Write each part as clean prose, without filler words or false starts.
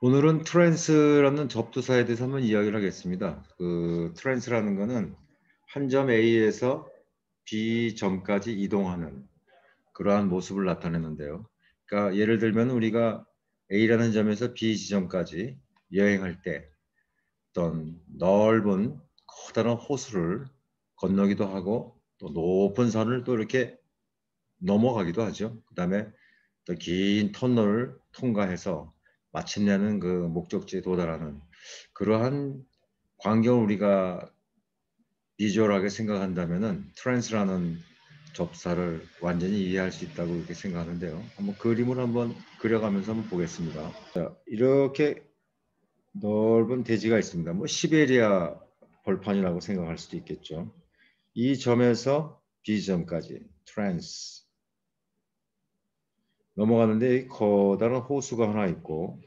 오늘은 트랜스라는 접두사에 대해서 한번 이야기를 하겠습니다. 그 트랜스라는 거는 한 점 A에서 B 점까지 이동하는 그러한 모습을 나타내는데요. 그러니까 예를 들면 우리가 A라는 점에서 B 지점까지 여행할 때 어떤 넓은 커다란 호수를 건너기도 하고 또 높은 산을 또 이렇게 넘어가기도 하죠. 그다음에 또 긴 터널을 통과해서 마침내는 그 목적지에 도달하는 그러한 광경을 우리가 비주얼하게 생각한다면은 트랜스라는 접사를 완전히 이해할 수 있다고 이렇게 생각하는데요. 한번 그림을 한번 그려가면서 한번 보겠습니다. 자, 이렇게 넓은 대지가 있습니다. 뭐 시베리아 벌판이라고 생각할 수도 있겠죠. 이 점에서 B점까지 트랜스 넘어가는데 이 커다란 호수가 하나 있고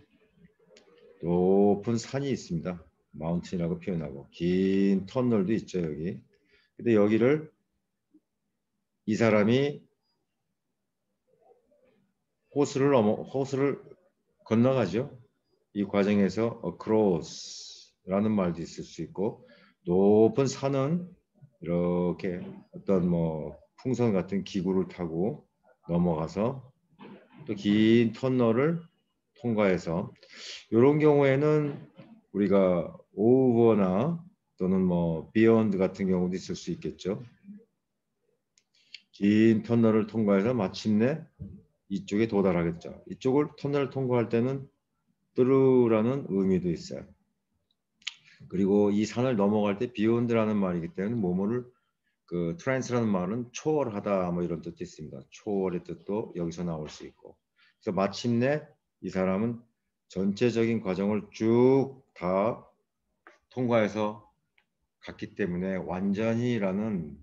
높은 산이 있습니다. 마운틴이라고 표현하고 긴 터널도 있죠 여기. 근데 여기를 이 사람이 호수를 건너가죠. 이 과정에서 across라는 말도 있을 수 있고 높은 산은 이렇게 어떤 뭐 풍선 같은 기구를 타고 넘어가서 또 긴 터널을 통과해서 이런 경우에는 우리가 over나 또는 뭐 beyond 같은 경우도 있을 수 있겠죠. 긴 터널을 통과해서 마침내 이쪽에 도달하겠죠. 이쪽을 터널을 통과할 때는 through라는 의미도 있어요. 그리고 이 산을 넘어갈 때 beyond라는 말이기 때문에 뭐뭐를 그 trans라는 말은 초월하다 뭐 이런 뜻도 있습니다. 초월의 뜻도 여기서 나올 수 있고. 그래서 마침내 이 사람은 전체적인 과정을 쭉 다 통과해서 갔기 때문에 완전이라는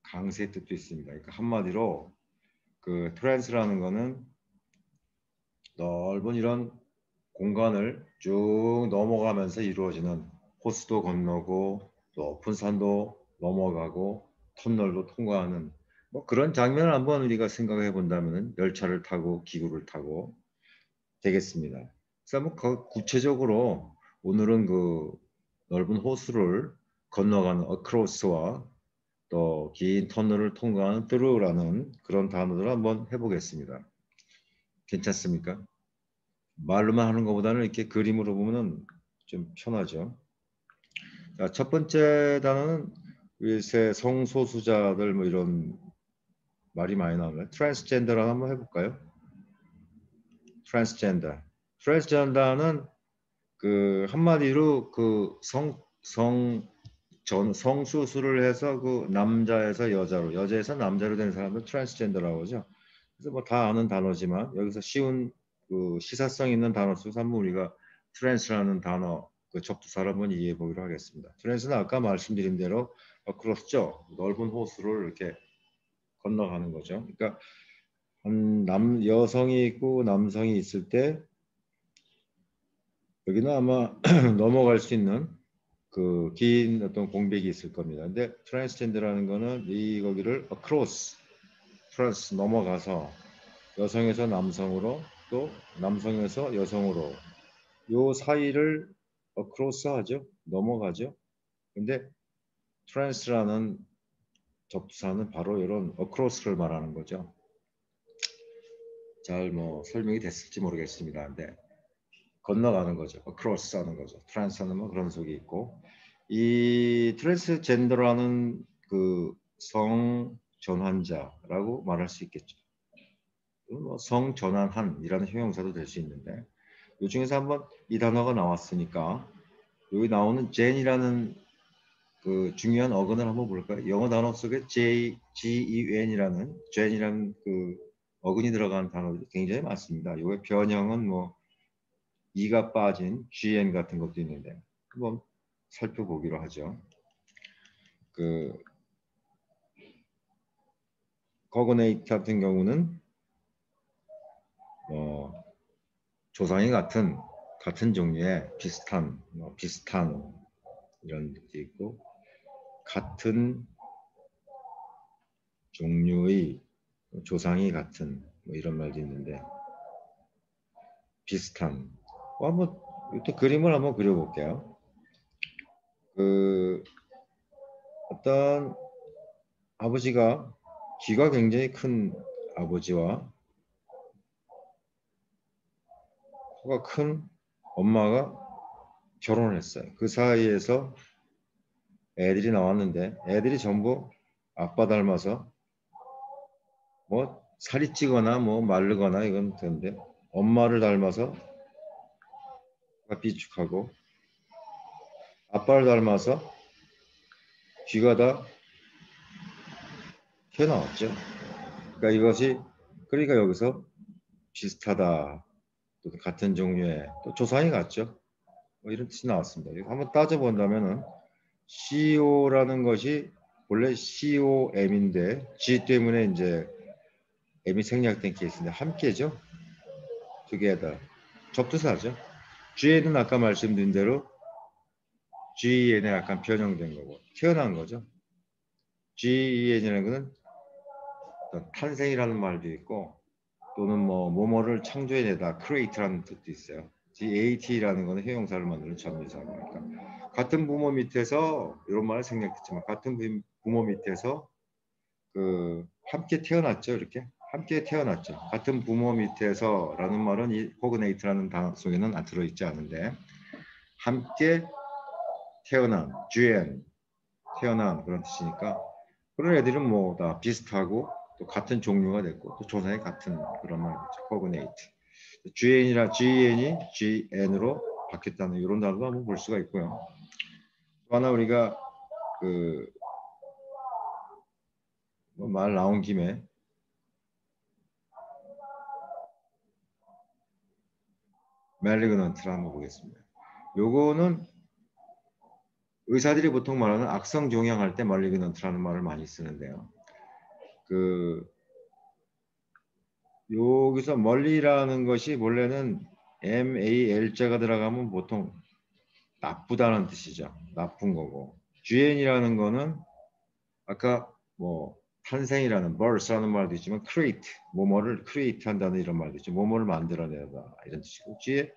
강세의 뜻도 있습니다. 그러니까 한마디로 그 트랜스라는 거는 넓은 이런 공간을 쭉 넘어가면서 이루어지는 호수도 건너고 높은 산도 넘어가고 터널도 통과하는 뭐 그런 장면을 한번 우리가 생각해 본다면 열차를 타고 기구를 타고 되겠습니다. 그래서 뭐 구체적으로 오늘은 그 넓은 호수를 건너가는 across와 또 긴 터널을 통과하는 through라는 그런 단어들을 한번 해보겠습니다. 괜찮습니까? 말로만 하는 것보다는 이렇게 그림으로 보면은 좀 편하죠. 자, 첫 번째 단어는 요새 성소수자들 뭐 이런 말이 많이 나오네요. 트랜스젠더라고 한번 해볼까요? 트랜스젠더. 트랜스젠더는 그 한마디로 그 성수술을 해서 그 남자에서 여자로, 여자에서 남자로 된 사람을 트랜스젠더라고 하죠. 그래서 뭐 다 아는 단어지만 여기서 쉬운 그 시사성 있는 단어 속에서 한번 우리가 트랜스라는 단어 그 접두사를 한번 이해해 보기로 하겠습니다. 트랜스는 아까 말씀드린 대로 크로스죠. 넓은 호수를 이렇게 건너가는 거죠. 그러니까 여성이 있고 남성이 있을 때 여기는 아마 넘어갈 수 있는 그 긴 어떤 공백이 있을 겁니다. 근데 트랜스젠더라는 거는 이 거기를 across, 트랜스 넘어가서 여성에서 남성으로 또 남성에서 여성으로 요 사이를 across 하죠. 넘어가죠. 근데 트랜스라는 접두사는 바로 이런 across를 말하는 거죠. 잘 뭐 설명이 됐을지 모르겠습니다. 근데 건너가는 거죠. across 하는 거죠. 트랜스는 뭐 그런 속이 있고 이 트랜스젠더라는 그 성전환자라고 말할 수 있겠죠. 뭐 성전환한이라는 형용사도 될 수 있는데 이 중에서 한번 이 단어가 나왔으니까 여기 나오는 gen이라는 그 중요한 어근을 한번 볼까요? 영어 단어 속에 gen이라는 그 어근이 들어간 단어들이 굉장히 많습니다. 요게 변형은 뭐 e가 빠진 gen 같은 것도 있는데 한번 살펴보기로 하죠. 그 cognate 같은 경우는 조상이 같은 종류의 비슷한 이런 뜻도 있고 같은 종류의 조상이 같은 뭐 이런 말도 있는데 비슷한. 한번 또 그림을 한번 그려볼게요. 그 어떤 아버지가 귀가 굉장히 큰 아버지와 코가 큰 엄마가 결혼을 했어요. 그 사이에서 애들이 나왔는데 애들이 전부 아빠 닮아서 뭐 살이 찌거나 뭐 마르거나 이건 되는데 엄마를 닮아서 비축하고 아빠를 닮아서 귀가 다 튀어나왔죠. 그러니까 이것이 그러니까 여기서 비슷하다 또 같은 종류의 또 조상이 같죠. 뭐 이런 뜻이 나왔습니다. 한번 따져본다면은 CO라는 것이 원래 COM인데 G 때문에 이제 M이 생략된 케이스인데 함께죠. together. 접두사죠. GN은 아까 말씀드린 대로 GEN에 약간 변형된 거고 태어난 거죠. GEN이라는 것은 탄생이라는 말도 있고 또는 뭐 뭐뭐를 창조해내다 create라는 뜻도 있어요. GAT라는 것은 형용사를 만드는 전미사니까 같은 부모 밑에서 이런 말을 생략했지만 같은 부모 밑에서 그 함께 태어났죠. 이렇게 함께 태어났죠. 같은 부모 밑에서라는 말은 이 cognata라는 단어 속에는 안 들어있지 않은데 함께 태어난 GN 태어난 그런 뜻이니까 그런 애들은 뭐 다 비슷하고 또 같은 종류가 됐고 또 조상이 같은 그런 말이죠. cognate. GN이라 GN이 GN으로 바뀌었다는 이런 단어도 한번 볼 수가 있고요. 또 하나 우리가 그 말 나온 김에 malignant를 한번 보겠습니다. 요거는 의사들이 보통 말하는 악성 종양할 때 malignant라는 말을 많이 쓰는데요. 그 여기서 멀리라는 것이 원래는 MAL자가 들어가면 보통 나쁘다는 뜻이죠. 나쁜 거고. GN이라는 거는 아까 뭐 탄생이라는 birth라는 말도 있지만 create, 뭐뭐를 create 한다는 이런 말도 있죠. 뭐뭐를 만들어내다 이런 뜻이고 뒤에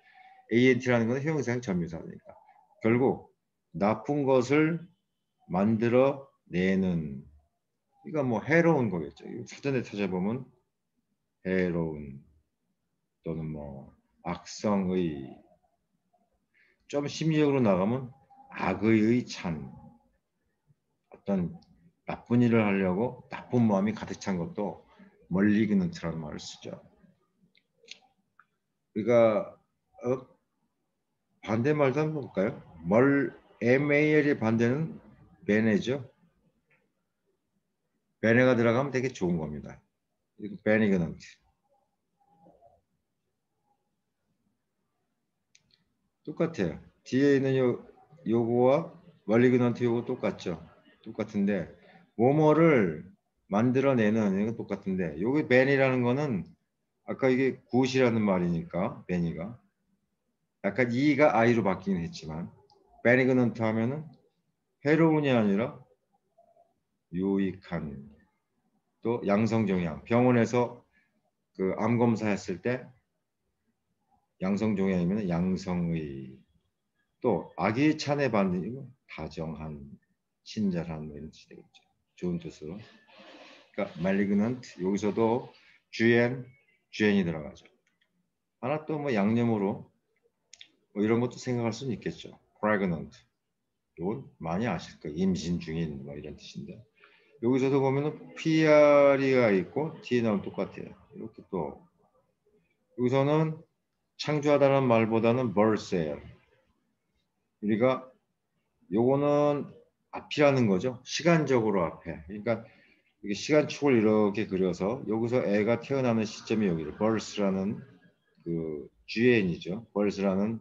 ANT라는 것은 형용사형 전미사니까 결국 나쁜 것을 만들어내는 그러니까 뭐 해로운 거겠죠. 사전에 찾아보면 해로운 또는 뭐 악성의 좀 심리적으로 나가면 악의의 찬 어떤 나쁜 일을 하려고 나쁜 마음이 가득 찬 것도 멀리그넌트라는 말을 쓰죠. 우리가 반대말도 한번 볼까요? MAL의 반대는 베네죠. 베네가 들어가면 되게 좋은 겁니다. 베니그넌트. 똑같아요. 뒤에 있는 요거와 멀리그넌트 요거 똑같죠. 똑같은데 뭐뭐를 만들어내는 이건 똑같은데 여기 벤이라는 거는 아까 이게 굿이라는 말이니까 베니가 약간 이가 아이로 바뀌긴 했지만 베니그넌트 하면은 해로운이 아니라 유익한 또 양성종양 병원에서 그 암 검사했을 때 양성종양이면 양성의 또 아기 찬에 받는 다정한 친절한 뭐 이런 뜻이 되겠죠. 좋은 뜻으로. 그러니까 malignant 여기서도 GN이 들어가죠. 하나 또 뭐 양념으로 뭐 이런 것도 생각할 수는 있겠죠. pregnant 이건 많이 아실 거예요. 임신 중인 뭐 이런 뜻인데 여기서도 보면은 PR이가 있고 뒤에 나오면 똑같아요. 이렇게 또 여기서는 창조하다는 말보다는 birth예요. 우리가 요거는 앞이라는 거죠. 시간적으로 앞에. 그러니까 이게 시간축을 이렇게 그려서 여기서 애가 태어나는 시점이 여기를 birth라는 그 GN이죠. birth라는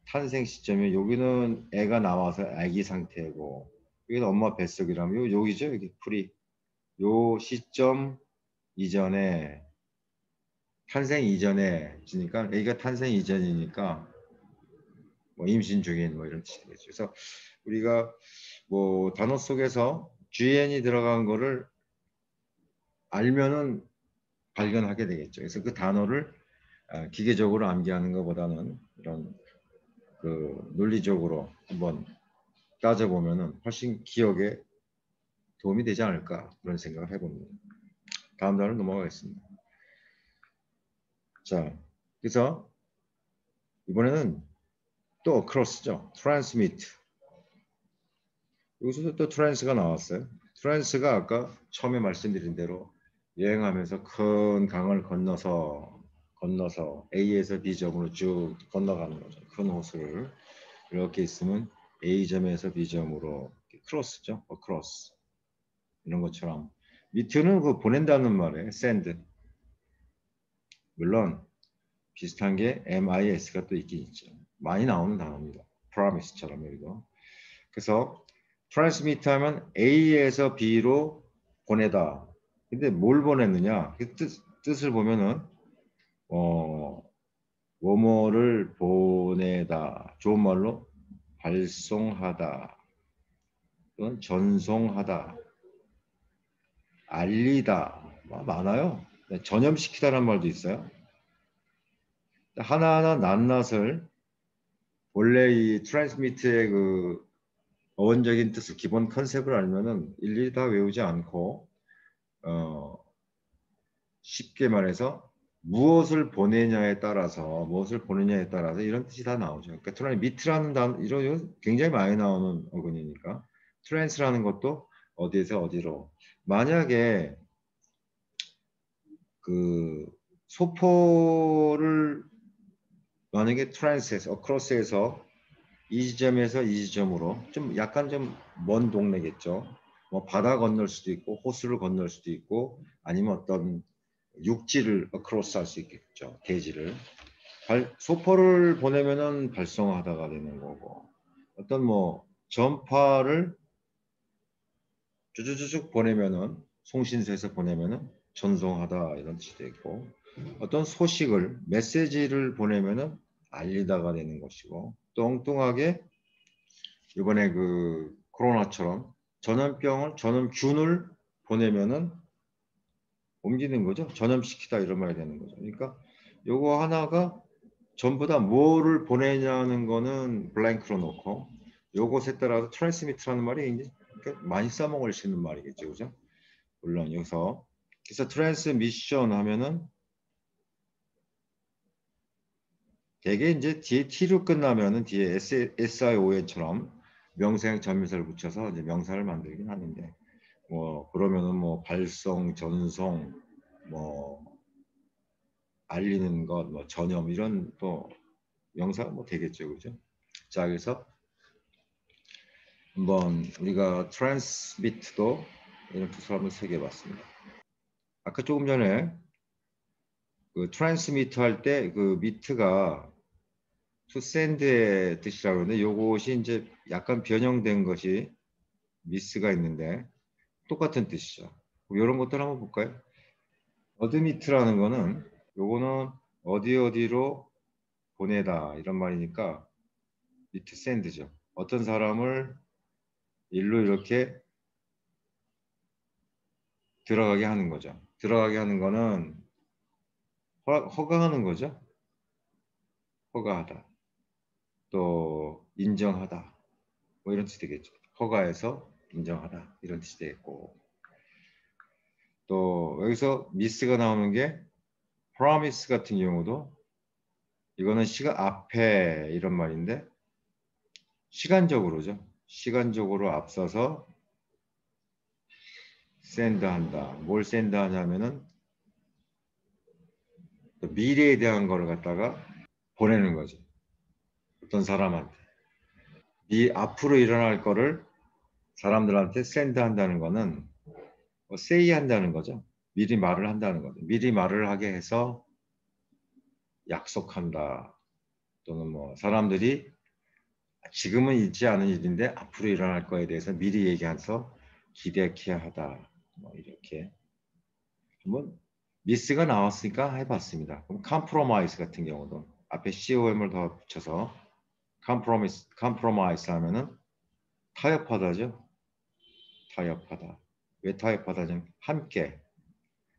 탄생 시점이 여기는 애가 나와서 아기 상태고 여기는 엄마 뱃속이라면 여기죠. 여기 풀이 요 시점 이전에 탄생 이전에 지니까 애가 탄생 이전이니까 뭐 임신 중인 뭐 이런 뜻이겠죠. 그래서 우리가 뭐 단어 속에서 GN이 들어간 거를 알면은 발견하게 되겠죠. 그래서 그 단어를 기계적으로 암기하는 것보다는 이런 그 논리적으로 한번 따져보면은 훨씬 기억에 도움이 되지 않을까 그런 생각을 해봅니다. 다음 단으로 넘어가겠습니다. 자, 그래서 이번에는 또 across죠. transmit. 여기서도 또 트랜스가 나왔어요. 트랜스가 아까 처음에 말씀드린 대로 여행하면서 큰 강을 건너서 A에서 B점으로 쭉 건너가는 거죠. 큰 호수를 이렇게 있으면 A점에서 B점으로 크로스죠. 크로스 이런 것처럼 밑에는 그 보낸다는 말이에요. send. 물론 비슷한 게 MIS가 또 있긴 있죠. 많이 나오는 단어입니다. promise처럼 여기도. 그래서 transmit 하면 A에서 B로 보내다. 근데 뭘 보냈느냐? 그 뜻을 보면은 뭐뭐를 보내다. 좋은 말로 발송하다. 또는 전송하다. 알리다. 많아요. 전염시키다라는 말도 있어요. 하나하나 낱낱을 원래 이 트랜스미트의 그 어원적인 뜻을 기본 컨셉을 알면은 일일이 다 외우지 않고 어, 쉽게 말해서 무엇을 보내냐에 따라서 이런 뜻이 다 나오죠. 그러니까 트랜스미트라는 단어 이런 굉장히 많이 나오는 어근이니까 트랜스라는 것도 어디에서 어디로 만약에 그 소포를 만약에 트랜스에서 어크로스에서 이 지점에서 이 지점으로 좀 약간 좀 먼 동네겠죠. 뭐 바다 건널 수도 있고 호수를 건널 수도 있고 아니면 어떤 육지를 크로스 할 수 있겠죠. 대지를. 소포를 보내면은 발송하다가 되는 거고 어떤 뭐 전파를 쭈쭈쭈쭉 보내면은 송신소에서 보내면은 전송하다 이런 뜻이 되고 어떤 소식을 메시지를 보내면은 알리다가 되는 것이고 또 엉뚱하게 이번에 그 코로나처럼 전염균을 보내면은 옮기는 거죠. 전염시키다 이런 말이 되는 거죠. 그러니까 요거 하나가 전부 다 뭐를 보내냐는 거는 블랭크로 놓고 요것에 따라서 트랜스미트라는 말이 이제 많이 써먹을 수 있는 말이겠죠. 그죠? 물론 여기서 그래서 트랜스미션 하면은 대개 이제 뒤에 T로 끝나면은 뒤에 SION처럼 명사형 전미사를 붙여서 이제 명사를 만들긴 하는데 뭐 그러면은 뭐 발송, 전송, 뭐 알리는 것, 뭐 전염 이런 또 명사가 뭐 되겠죠, 그죠? 자, 그래서 한번 우리가 트랜스미트도 이런 뜻을 한번 새겨봤습니다. 아까 조금 전에 그 트랜스미트 할 때 그 미트가 to send의 뜻이라고 하는데 요것이 이제 약간 변형된 것이 미스가 있는데 똑같은 뜻이죠. 이런 것들 한번 볼까요? 어드미트라는 거는 요거는 어디 어디로 보내다 이런 말이니까 미트 샌드죠. 어떤 사람을 일로 이렇게 들어가게 하는 거죠. 들어가게 하는 거는 허가하는 거죠. 허가하다. 또 인정하다. 뭐 이런 뜻이 되겠죠. 허가해서 인정하다. 이런 뜻이 되겠고. 또 여기서 미스가 나오는 게 promise 같은 경우도 이거는 시간 앞에 이런 말인데 시간적으로죠. 시간적으로 앞서서 샌드한다. 뭘 샌드하냐면은 미래에 대한 거를 갖다가 보내는 거죠. 어떤 사람한테. 이 앞으로 일어날 거를 사람들한테 샌드한다는 거는 뭐 say 한다는 거죠. 미리 말을 한다는 거죠. 미리 말을 하게 해서 약속한다. 또는 뭐 사람들이 지금은 있지 않은 일인데 앞으로 일어날 거에 대해서 미리 얘기해서 기대케 하다. 뭐 이렇게 한번 미스가 나왔으니까 해봤습니다. 그럼 컴프로마이스 같은 경우도 앞에 com을 더 붙여서 컴프로마이스 하면은 타협하다죠. 타협하다. 왜 타협하다냐면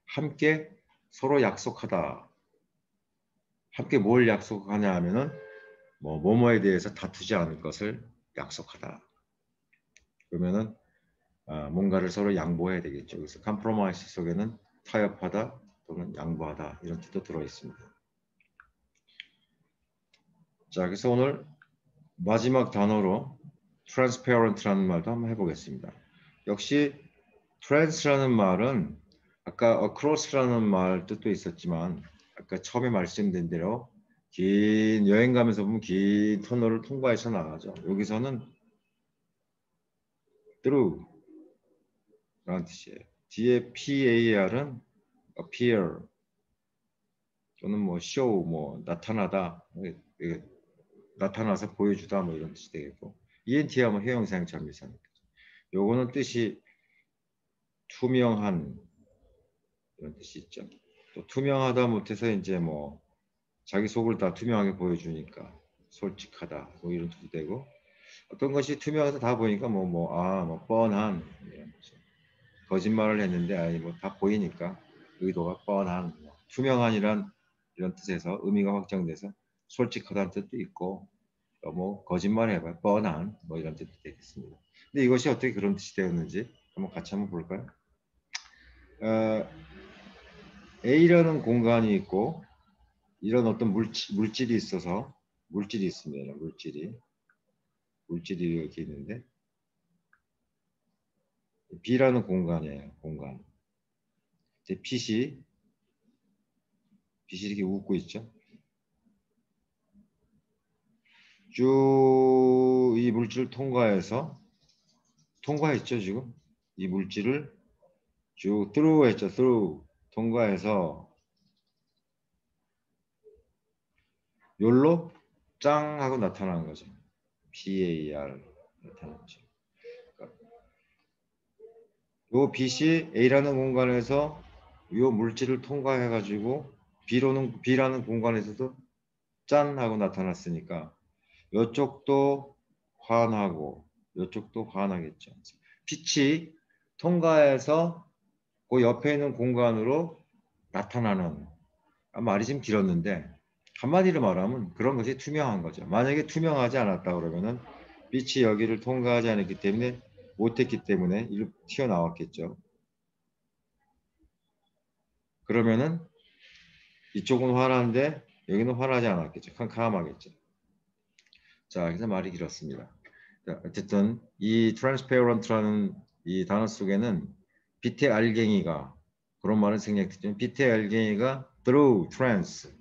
함께 서로 약속하다. 함께 뭘 약속하냐 하면은 뭐뭐에 대해서 다투지 않을 것을 약속하다. 그러면은 뭔가를 서로 양보해야 되겠죠. 그래서 컴프로마이스 속에는 타협하다 또는 양보하다 이런 뜻도 들어 있습니다. 자, 그래서 오늘 마지막 단어로 transparent라는 말도 한번 해보겠습니다. 역시 trans라는 말은 아까 across라는 말 뜻도 있었지만 아까 처음에 말씀드린 대로 긴 여행 가면서 보면 긴 터널을 통과해서 나가죠. 여기서는 through 라는 뜻이에요. 뒤에 PAR은 appear 또는 뭐 show 나타나다 나타나서 보여주다 이런 뜻이 되겠고 ENT야 해용사용처럼 비슷하니까 요거는 뜻이 투명한 이런 뜻이 있죠. 또 투명하다 못해서 이제 자기 속을 다 투명하게 보여주니까 솔직하다 이런 뜻이 되고 어떤 것이 투명해서 다 보이니까 뻔한 이런 뜻이. 거짓말을 했는데 다 보이니까 의도가 뻔한 투명한이란 이런 뜻에서 의미가 확장돼서 솔직하다는 뜻도 있고 거짓말 해봐 뻔한 이런 뜻도 되겠습니다. 근데 이것이 어떻게 그런 뜻이 되었는지 같이 한번 볼까요? A라는 공간이 있고 이런 어떤 물질이 있어서 물질이 있습니다. 물질이 이렇게 있는데 B라는 공간이에요. 공간. 이제 빛이 이렇게 웃고 있죠. 쭉 이 물질을 통과했죠 지금. 이 물질을 쭉 through 했죠. through 통과해서 요로 짱 하고 나타나는 거죠. PAR 나타나는 거죠. 요 빛이 A라는 공간에서 요 물질을 통과해 가지고 B라는 공간에서도 짠 하고 나타났으니까 요쪽도 환하고 요쪽도 환하겠죠. 빛이 통과해서 그 옆에 있는 공간으로 나타나는 말이 좀 길었는데 한마디로 말하면 그런 것이 투명한 거죠. 만약에 투명하지 않았다 그러면은 빛이 여기를 통과하지 않았기 때문에 못했기 때문에 이렇게 튀어나왔겠죠. 그러면은 이쪽은 환한데 여기는 환하지 않았겠죠. 캄캄하겠죠. 자, 그래서 말이 길었습니다. 자, 어쨌든 이 transparent라는 이 단어 속에는 빛의 알갱이가 그런 말은 생략했지만 빛의 알갱이가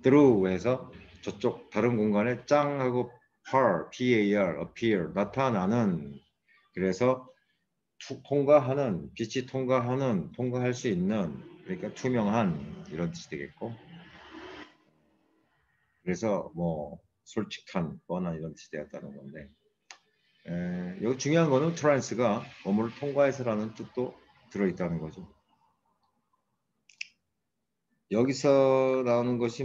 through해서 저쪽 다른 공간에 짱 하고 appear 나타나는 그래서 통과하는 빛이 통과할 수 있는 그러니까 투명한 이런 뜻이 되겠고 그래서 솔직한 뻔한 이런 뜻이 되었다는 건데 여기 중요한 거는 트랜스가 뭐뭐를 통과해서라는 뜻도 들어있다는 거죠. 여기서 나오는 것이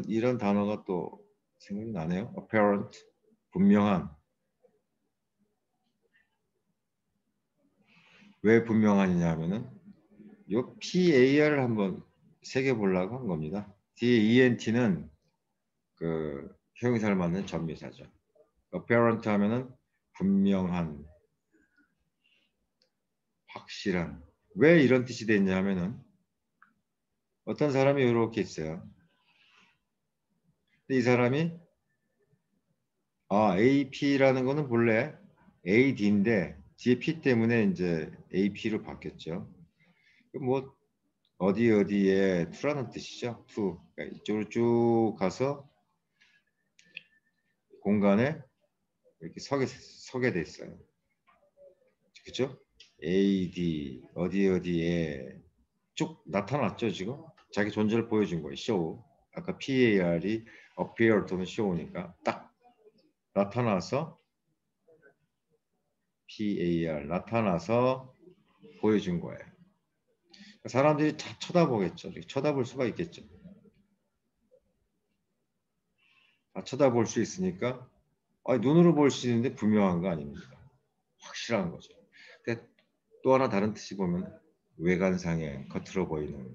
이런 단어가 또 생각이 나네요. apparent 분명한. 왜 분명하냐 하면은 요 PAR을 한번 새겨보려고 한 겁니다. 뒤에 ENT는 그 형용사를 맞는 전미사죠. apparent 하면은 분명한, 확실한. 왜 이런 뜻이 됐냐 하면은 어떤 사람이 이렇게 있어요. 근데 이 사람이 AP라는 거는 본래 AD인데 뒤에 P 때문에 이제 AP로 바뀌었죠. 어디에 to라는 뜻이죠. to. 그러니까 이쪽으로 쭉 가서 공간에 이렇게 서게 돼 있어요. 그죠? AD 어디에 쭉 나타났죠 지금. 자기 존재를 보여준 거예요. show. 아까 PAR이 appear 또는 show니까 딱 나타나서 PAR 나타나서 보여준 거예요. 사람들이 다 쳐다보겠죠. 쳐다볼 수가 있겠죠. 다 쳐다볼 수 있으니까 눈으로 볼 수 있는데 분명한 거 아닙니까? 확실한 거죠. 근데 또 하나 다른 뜻이 보면 외관상에 겉으로 보이는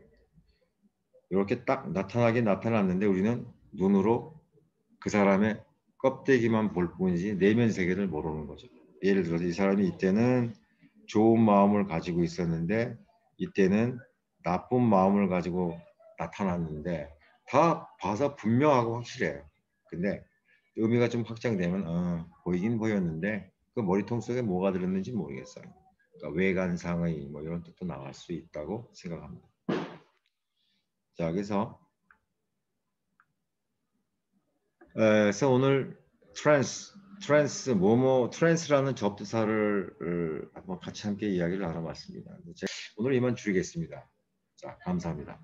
이렇게 딱 나타나긴 나타났는데 우리는 눈으로 그 사람의 껍데기만 볼 뿐이지 내면 세계를 모르는 거죠. 예를 들어서 이 사람이 이때는 좋은 마음을 가지고 있었는데 이때는 나쁜 마음을 가지고 나타났는데 다 봐서 분명하고 확실해요. 근데 의미가 좀 확장되면 보이긴 보였는데 그 머리통 속에 뭐가 들었는지 모르겠어요. 그러니까 외관상의 뭐 이런 뜻도 나올 수 있다고 생각합니다. 자, 그래서 오늘 트랜스라는 접두사를 한번 같이 함께 이야기를 나눠봤습니다. 오늘 이만 줄이겠습니다. 자, 감사합니다.